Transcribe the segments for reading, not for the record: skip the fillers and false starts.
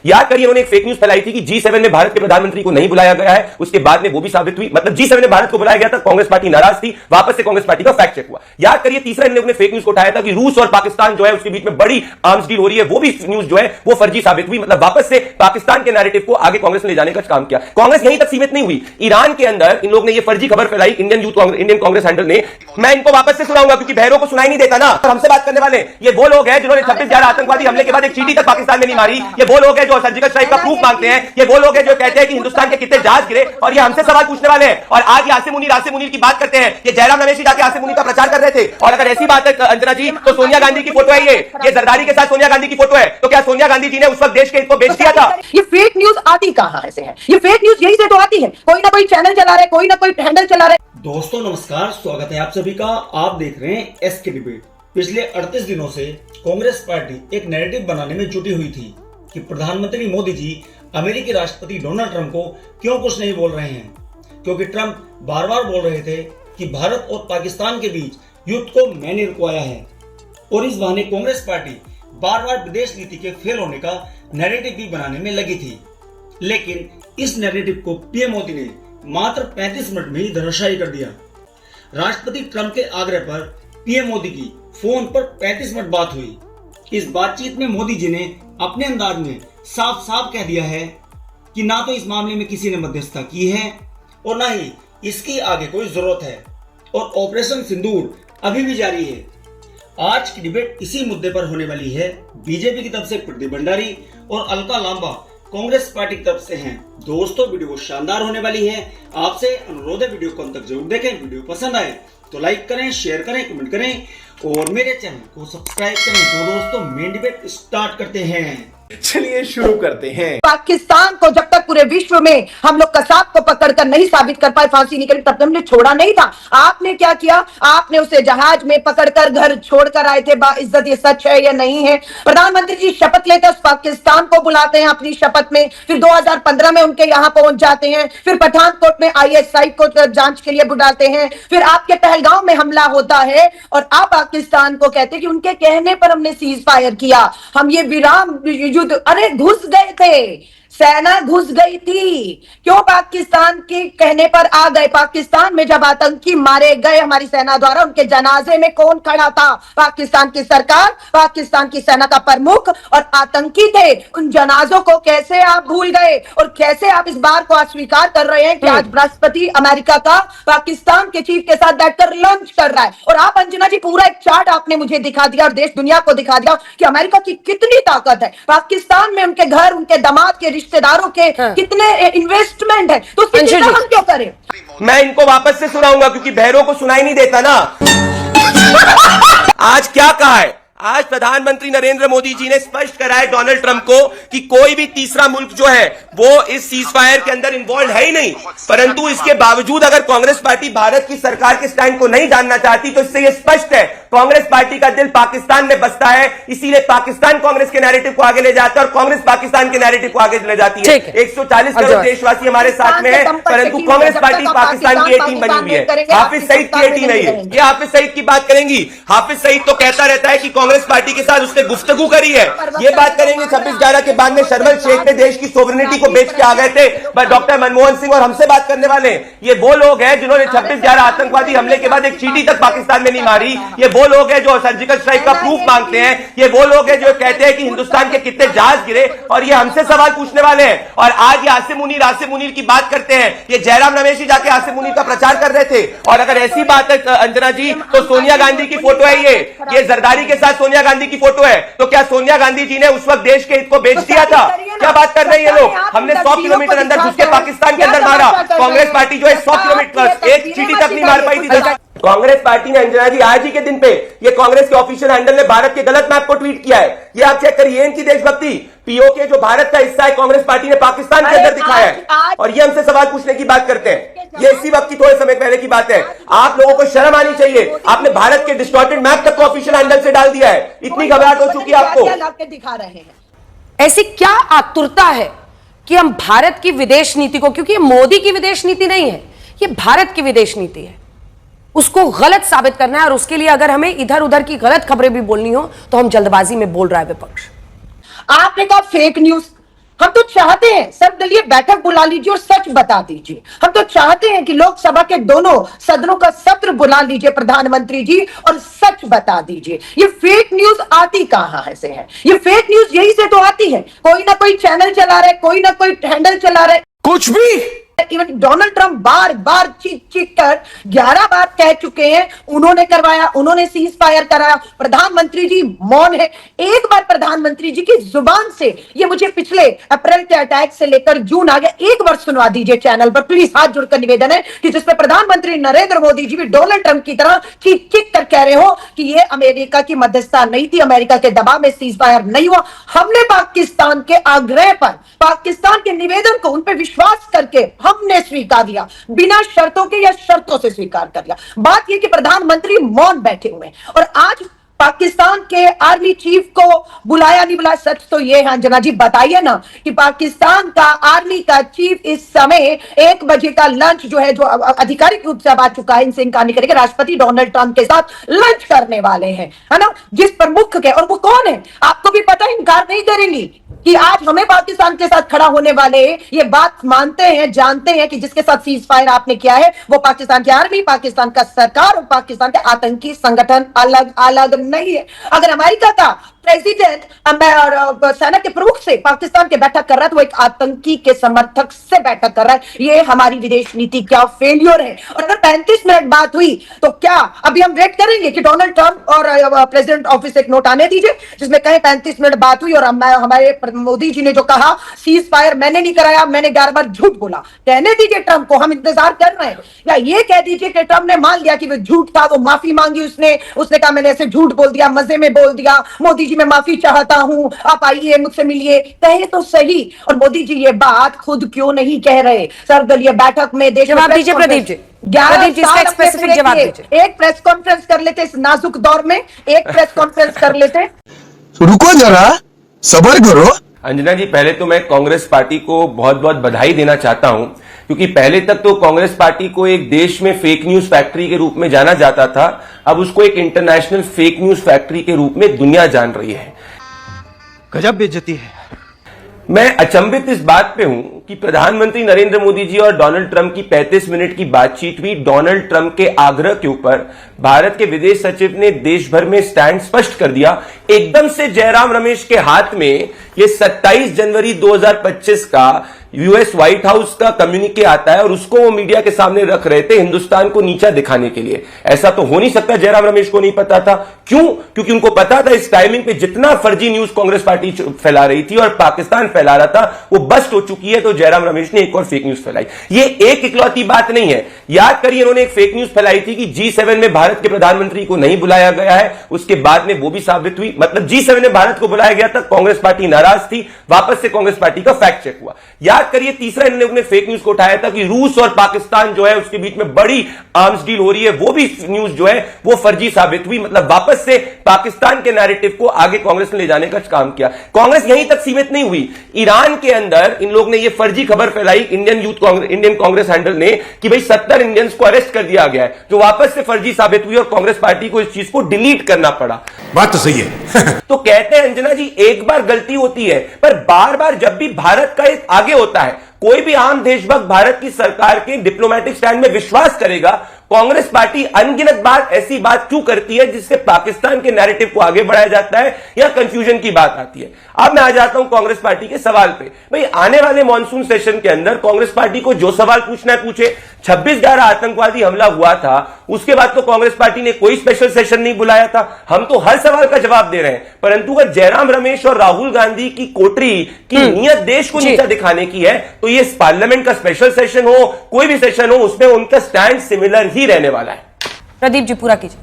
याद करिए उन्होंने एक फेक न्यूज फैलाई थी कि G7 में भारत के प्रधानमंत्री को नहीं बुलाया गया है, उसके बाद में वो भी साबित हुई, मतलब G7 में भारत को बुलाया गया था, कांग्रेस पार्टी नाराज थी, वापस से कांग्रेस पार्टी का फैक्ट चेक हुआ। याद करिए तीसरा इन लोगों ने फेक न्यूज को उठाया था कि रूस और पाकिस्तान जो है उसके बीच में बड़ी आर्म्स डील हो रही है, वो भी न्यूज जो है वो फर्जी साबित हुई, मतलब वापस से पाकिस्तान के नैरेटिव को आगे कांग्रेस ने ले जाने का काम किया। कांग्रेस यहीं तक सीमित नहीं हुई, ईरान के अंदर इन लोगों ने ये फर्जी खबर फैलाई, इंडियन कांग्रेस हैंडल ने। मैं इनको वापस से सुनाऊंगा क्योंकि बहरों को सुनाई नहीं देता ना। हमसे बात करने वाले ये वो लोग हैं जिन्होंने 26/11 आतंकवादी हमले के बाद एक चींटी तक पाकिस्तान में नहीं मारी, ये वो लोग हैं जो सर्जिकल स्ट्राइक का प्रूफ मांगते हैं, ये वो लोग हैं जो कहते हैं कि हिंदुस्तान के कितने जहाज गिरे, और ये हमसे सवाल पूछने वाले हैं। और आज आसिम मुनीर की बात करते हैं, ये जयराम रमेश जाके आसिम मुनीर का प्रचार कर रहे थे। और अगर ऐसी बात है अंजना जी, तो सोनिया गांधी की फोटो है, ये जरदारी के साथ सोनिया गांधी की फोटो है, तो क्या सोनिया गांधी जी ने उस वक्त देश के हित को बेच दिया था? ये फेक न्यूज आती कहां से है? ये फेक न्यूज यही से तो आती है, कोई ना कोई चैनल चला रहे, कोई ना कोई हैंडल चला रहे। दोस्तों नमस्कार, स्वागत है आप सभी का। आप देख रहे हैं एसके डिबेट। पिछले 38 दिनों से कांग्रेस पार्टी एक नैरेटिव बनाने में जुटी हुई थी कि प्रधानमंत्री मोदी जी अमेरिकी राष्ट्रपति डोनाल्ड ट्रंप को क्यों कुछ नहीं बोल रहे हैं, क्योंकि ट्रंप बार बार बोल रहे थे कि भारत और पाकिस्तान के बीच युद्ध को मैंने रुकवाया है। और इस बहाने कांग्रेस पार्टी बार बार विदेश नीति के फेल होने का नैरेटिव भी बनाने में लगी थी। लेकिन इस नैरेटिव को पीएम मोदी ने मात्र 35 मिनट में ही धराशायी कर दिया। राष्ट्रपति ट्रंप के आग्रह पर पीएम मोदी की फोन पर 35 मिनट बात हुई। इस बातचीत में मोदी जी ने अपने अंदाज में साफ साफ कह दिया है कि ना तो इस मामले में किसी ने मध्यस्थता की है और ना ही इसकी आगे कोई जरूरत है, और ऑपरेशन सिंदूर अभी भी जारी है। आज की डिबेट इसी मुद्दे पर होने वाली है। बीजेपी की तरफ से प्रदीप भंडारी और अलका लांबा कांग्रेस पार्टी की तरफ से हैं। दोस्तों वीडियो शानदार होने वाली है। आपसे अनुरोध है वीडियो को अंत तक जरूर देखें। वीडियो पसंद आए तो लाइक करें, शेयर करें, कमेंट करें और मेरे चैनल को सब्सक्राइब करें। तो दोस्तों मेन डिबेट स्टार्ट करते हैं। चलिए शुरू करते हैं। पाकिस्तान को जब तक पूरे विश्व में हम लोग कसाब को पकड़कर नहीं साबित कर पाए फांसी निकली, तब तक हमने छोड़ा नहीं था। आपने क्या किया? आपने उसे जहाज में पकड़कर घर छोड़कर आए थे। बाइज्जत ये सच है या नहीं है? प्रधानमंत्री जी शपथ लेते हैं, उस पाकिस्तान को बुलाते हैं अपनी शपथ में, फिर 2015 में उनके यहां पहुंच जाते हैं, फिर पठानकोट में ISI को जांच के लिए बुलाते हैं, फिर आपके पहलगांव में हमला होता है और आप पाकिस्तान को कहते हैं कि उनके कहने पर हमने सीज फायर किया, हम ये विराम। अरे घुस गए थे, सेना घुस गई थी, क्यों पाकिस्तान के कहने पर आ गए? पाकिस्तान में जब आतंकी मारे गए हमारी सेना द्वारा, उनके जनाजे में कौन खड़ा था? पाकिस्तान की सरकार, पाकिस्तान की सेना का प्रमुख, और आतंकी थे। उन जनाजों को कैसे आप भूल गए? और कैसे आप इस बार को अस्वीकार कर रहे हैं कि आज राष्ट्रपति अमेरिका का पाकिस्तान के चीफ के साथ बैठकर लंच कर रहा है? और आप अंजना जी पूरा एक चार्ट आपने मुझे दिखा दिया और देश दुनिया को दिखा दिया कि अमेरिका की कितनी ताकत है। पाकिस्तान में उनके घर, उनके दामाद के रिश्तेदारों के कितने इन्वेस्टमेंट है, तो उसकी चिंता हम क्यों करें? मैं इनको वापस से सुनाऊंगा क्योंकि बहरों को सुनाई नहीं देता ना। आज क्या कहा है? आज प्रधानमंत्री नरेंद्र मोदी जी ने स्पष्ट करा है डोनाल्ड ट्रंप को कि कोई भी तीसरा मुल्क जो है वो इस सीज फायर के अंदर इन्वॉल्व है ही नहीं। परंतु इसके बावजूद अगर कांग्रेस पार्टी भारत की सरकार के स्टैंड को नहीं जानना चाहती, तो इससे ये स्पष्ट है कांग्रेस पार्टी का दिल पाकिस्तान में बसता है, इसीलिए पाकिस्तान कांग्रेस के नैरेटिव को आगे ले जाता है और कांग्रेस पाकिस्तान के नैरेटिव को आगे ले जाती है। 140 करोड़ देशवासी हमारे साथ में है, परंतु कांग्रेस पार्टी पाकिस्तान की A-टीम बनी हुई है। हाफिज सईद की A-टीम है ये हाफिज सईद की बात करेंगी। हाफिज सईद तो कहता रहता है कि कांग्रेस पार्टी के साथ उसने गुफ्तगू करी है। ये बात करेंगे 26/11 के बाद में शर्मल शेख ने देश की सोवरेनिटी को बेच के आ गए थे डॉक्टर मनमोहन सिंह, और हमसे बात करने वाले ये वो लोग हैं जिन्होंने 26/11 आतंकवादी हमले के बाद एक चींटी तक पाकिस्तान में नहीं मारी, ये वो लोग हैं जो सर्जिकल स्ट्राइक का प्रूफ मांगते हैं, ये वो लोग हैं जो कहते हैं कि हिंदुस्तान के कितने जहाज गिरे, और ये हमसे सवाल पूछने वाले हैं। और आज ये आसिम मुनीर की बात करते हैं, ये जयराम रमेश जी जाके आसिम मुनीर का प्रचार कर रहे थे। और अगर ऐसी बात है अंजना जी, तो सोनिया गांधी की फोटो है, ये जरदारी के साथ सोनिया गांधी की फोटो है, तो क्या सोनिया गांधी जी ने उस वक्त देश के हित को बेच दिया था? क्या बात कर रहे हैं ये लोग? हमने 100 किलोमीटर अंदर घुस के पाकिस्तान के अंदर मारा। कांग्रेस पार्टी जो है 100 किलोमीटर एक चींटी तक नहीं मार पाई थी। कांग्रेस पार्टी ने अंजना जी आज ही के दिन पे ये कांग्रेस के ऑफिशियल हैंडल ने भारत के गलत मैप को ट्वीट किया है। ये आप चेक करिए, इनकी देशभक्ति। POK जो भारत का हिस्सा है, कांग्रेस पार्टी ने पाकिस्तान के अंदर दिखाया है, और ये हमसे सवाल पूछने की बात करते हैं। ये इसी वक्त की थोड़े समय पहले की बात है। आप लोगों को शर्म आनी चाहिए, आपने भारत के डिस्टॉर्टेड मैप तक को ऑफिशियल हैंडल से डाल दिया है। इतनी घबराहट हो चुकी है आपको। दिखा रहे हैं ऐसी क्या आतुरता है कि हम भारत की विदेश नीति को, क्योंकि ये मोदी की विदेश नीति नहीं है, ये भारत की विदेश नीति है, उसको गलत साबित करना है। और उसके लिए अगर हमें इधर उधर की गलत खबरें भी बोलनी हो तो हम जल्दबाजी में बोल रहा है विपक्ष। आपने कहा फेक न्यूज, हम तो चाहते हैं सर्वदलीय बैठक बुला लीजिए और सच बता दीजिए। हम तो चाहते हैं कि लोकसभा के दोनों सदनों का सत्र बुला लीजिए प्रधानमंत्री जी और सच बता दीजिए। ये फेक न्यूज आती कहां से है? ये फेक न्यूज यही से तो आती है, कोई ना कोई चैनल चला रहे, कोई ना कोई हैंडल चला रहे, कुछ भी। इवन डोनाल्ड ट्रंप बार बार चीख चीख कर 11 बार कह चुके हैं उन्होंने करवाया, उन्होंने सीज फायर कराया। प्रधानमंत्री जी मौन है। एक बार प्रधानमंत्री जी की जुबान से ये मुझे पिछले अप्रैल के अटैक से लेकर जून आ गया, एक बार सुनवा दीजिए चैनल पर प्लीज, हाथ जोड़कर निवेदन है कि जिसमें प्रधानमंत्री नरेंद्र मोदी जी भी डोनाल्ड ट्रंप की तरह चीख चीख कर कह रहे हो कि ये अमेरिका की मध्यस्थता नहीं थी, अमेरिका के दबाव में सीज फायर नहीं हुआ। हमने पाकिस्तान के आग्रह पर, पाकिस्तान के निवेदन को उन पर विश्वास करके हमने स्वीकार दिया, बिना शर्तों के या शर्तों से स्वीकार कर लिया। बात यह कि प्रधानमंत्री मौन बैठे हुए हैं और आज पाकिस्तान के आर्मी चीफ को बुलाया नहीं बुलाया। सच तो ये है अंजना जी, बताइए ना कि पाकिस्तान का आर्मी का चीफ इस समय 1 बजे का लंच जो है, जो आधिकारिक रूप से अब आ चुका है, इनसे इनकार नहीं करेंगे, राष्ट्रपति डोनाल्ड ट्रंप के साथ लंच करने वाले हैं, है ना, जिस प्रमुख के, और वो कौन है आपको भी पता है, इनकार नहीं करेंगी कि आज हमें पाकिस्तान के साथ खड़ा होने वाले ये बात मानते हैं, जानते हैं कि जिसके साथ सीज फायर आपने किया है वो पाकिस्तान की आर्मी, पाकिस्तान का सरकार और पाकिस्तान के आतंकी संगठन अलग अलग नहीं है। अगर अमेरिका का प्रेसिडेंट और सेना के प्रमुख से पाकिस्तान के बैठक कर रहा है तो वो एक आतंकी के समर्थक से बैठक कर रहा है। ये हमारी विदेश नीति क्या फेलियर है। और अगर 35 मिनट बात हुई तो क्या अभी हम वेट करेंगे कि डोनाल्ड ट्रंप और प्रेसिडेंट ऑफिस एक नोट आने दीजिए जिसमें कहें 35 मिनट बात हुई और हमारे मोदी जी ने जो कहा सीज फायर मैंने नहीं कराया, मैंने 11 बार झूठ बोला, कहने दीजिए ट्रंप को, हम इंतजार कर रहे हैं। या ये कह दीजिए कि ट्रंप ने मान लिया कि वो झूठ था, वो माफी मांगी, उसने कहा मैंने ऐसे झूठ बोल दिया, मजे में बोल दिया, मोदी जी मैं माफी चाहता हूं, आप आइए मुझसे मिलिए, कहे तो सही। और मोदी जी ये बात खुद क्यों नहीं कह रहे? सर्वदलीय बैठक में देश जवाब दीजिए प्रदीप जी, प्रदीप जी इसका एक स्पेसिफिक जवाब दीजिए। एक प्रेस कॉन्फ्रेंस कर लेते इस नाजुक दौर में, एक प्रेस कॉन्फ्रेंस कर लेते। रुको जरा, सब्र करो। अंजना जी, पहले तो मैं कांग्रेस पार्टी को बहुत बहुत बधाई देना चाहता हूं, क्योंकि पहले तक तो कांग्रेस पार्टी को एक देश में फेक न्यूज फैक्ट्री के रूप में जाना जाता था, अब उसको एक इंटरनेशनल फेक न्यूज फैक्ट्री के रूप में दुनिया जान रही है। गजब बेइज्जती है। मैं अचंभित इस बात पे हूं कि प्रधानमंत्री नरेंद्र मोदी जी और डोनाल्ड ट्रंप की 35 मिनट की बातचीत हुई। डोनाल्ड ट्रंप के आग्रह के ऊपर भारत के विदेश सचिव ने देश भर में स्टैंड स्पष्ट कर दिया। एकदम से जयराम रमेश के हाथ में ये 27 जनवरी 2025 का यूएस व्हाइट हाउस का कम्युनिके आता है और उसको वो मीडिया के सामने रख रहे थे हिंदुस्तान को नीचा दिखाने के लिए। ऐसा तो हो नहीं सकता जयराम रमेश को नहीं पता था। क्यों? क्योंकि उनको पता था इस टाइमिंग पे जितना फर्जी न्यूज कांग्रेस पार्टी फैला रही थी और पाकिस्तान फैला रहा था वो बस्ट हो चुकी है, तो जयराम रमेश ने एक और फेक न्यूज फैलाई। ये एक इकलौती बात नहीं है, याद करिए उन्होंने एक फेक न्यूज फैलाई थी कि G7 में भारत के प्रधानमंत्री को नहीं बुलाया गया है, उसके बाद में वो भी साबित हुई, मतलब G7 में भारत को बुलाया गया था, कांग्रेस पार्टी नाराज थी, वापस से कांग्रेस पार्टी का फैक्ट चेक हुआ। याद करिए तीसरा इन्होंने फेक न्यूज को उठाया था कि रूस और पाकिस्तान जो है उसके बीच में बड़ी आर्म्स डील हो रही है, वो भी न्यूज जो है वो फर्जी साबित हुई, मतलब वापस से पाकिस्तान के नैरेटिव को आगे कांग्रेस ने ले जाने का काम किया। कांग्रेस यहीं तक सीमित नहीं हुई, ईरान के अंदर इन लोग ने ये फर्जी खबर फैलाई इंडियन कांग्रेस हैंडल ने कि भाई 70 इंडियंस को अरेस्ट कर दिया गया है, जो वापस से फर्जी साबित हुई और कांग्रेस पार्टी को इस चीज को डिलीट करना पड़ा। बात तो सही है। तो कहते हैं अंजना जी, एक बार गलती होती है पर बार बार जब भी भारत का एक आगे होता है, कोई भी आम देशभक्त भारत की सरकार के डिप्लोमेटिक स्टैंड में विश्वास करेगा। कांग्रेस पार्टी अनगिनत बार ऐसी बात क्यों करती है जिससे पाकिस्तान के नैरेटिव को आगे बढ़ाया जाता है या कंफ्यूजन की बात आती है। अब मैं आ जाता हूं कांग्रेस पार्टी के सवाल पे। भाई आने वाले मॉनसून सेशन के अंदर कांग्रेस पार्टी को जो सवाल पूछना है पूछे। 26/11 आतंकवादी हमला हुआ था, उसके बाद तो कांग्रेस पार्टी ने कोई स्पेशल सेशन नहीं बुलाया था, हम तो हर सवाल का जवाब दे रहे हैं। परंतु अगर जयराम रमेश और राहुल गांधी की कोटरी की नीयत देश को नीचा दिखाने की है तो ये पार्लियामेंट का स्पेशल सेशन हो, कोई भी सेशन हो, उसमें उनका स्टैंड सिमिलर ही रहने वाला है। प्रदीप जी पूरा कीजिए।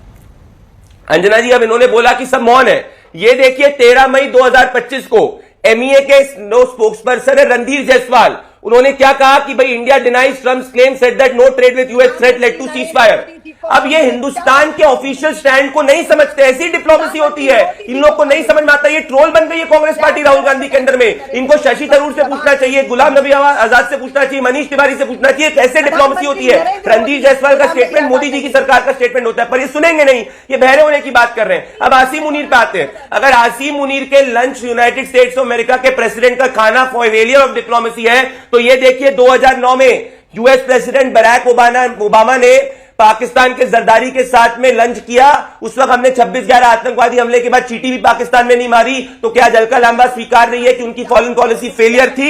अंजना जी, अब इन्होंने बोला कि सब मौन है। ये देखिए 13 मई 2025 को एमईए के नो स्पोक्सपर्सन है रणधीर जायसवाल, उन्होंने क्या कहा कि भाई India denies Trump's claim said that no trade with US threat led to cease fire. अब ये हिंदुस्तान के ऑफिशियल स्टैंड को नहीं समझते, ऐसी डिप्लोमेसी होती है, इन लोग को नहीं समझ में आता। ये ट्रोल बन गई है कांग्रेस पार्टी राहुल गांधी के अंदर में। इनको शशि थरूर से पूछना चाहिए, गुलाम नबी आजाद से पूछना चाहिए, मनीष तिवारी से पूछना चाहिए, कैसे डिप्लोमेसी होती है। रणधीर जायसवाल का स्टेटमेंट मोदी जी की सरकार का स्टेटमेंट होता है, पर ये सुनेंगे नहीं, ये बहरे होने की बात कर रहे हैं। अब आसिम मुनीर पे आते हैं। अगर आसिम मुनीर के lunch United states of America के प्रेसिडेंट का खाना फेलियर ऑफ डिप्लोमेसी है, तो ये देखिए 2009 में यूएस प्रेसिडेंट बराक ओबामा ने पाकिस्तान के जरदारी के साथ में लंच किया। उस वक्त हमने 26/11 आतंकवादी हमले के बाद चीटी भी पाकिस्तान में नहीं मारी, तो क्या अलका लांबा स्वीकार रही है कि उनकी फॉरेन पॉलिसी फेलियर थी?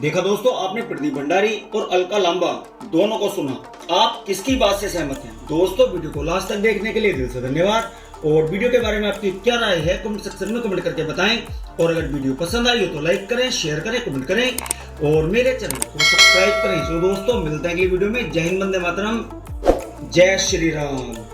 देखा दोस्तों, आपने प्रदीप भंडारी और अलका लांबा दोनों को सुना। आप किसकी बात से सहमत हैं? दोस्तों, वीडियो को लास्ट तक देखने के लिए दिल से धन्यवाद। और वीडियो के बारे में आपकी क्या राय है कमेंट सेक्शन में कमेंट करके बताएं। और अगर वीडियो पसंद आई हो तो लाइक करें, शेयर करें, कमेंट करें और मेरे चैनल को सब्सक्राइब करें। तो दोस्तों, मिलते हैं अगली वीडियो में। जय हिंद, वंदे मातरम, जय श्री राम।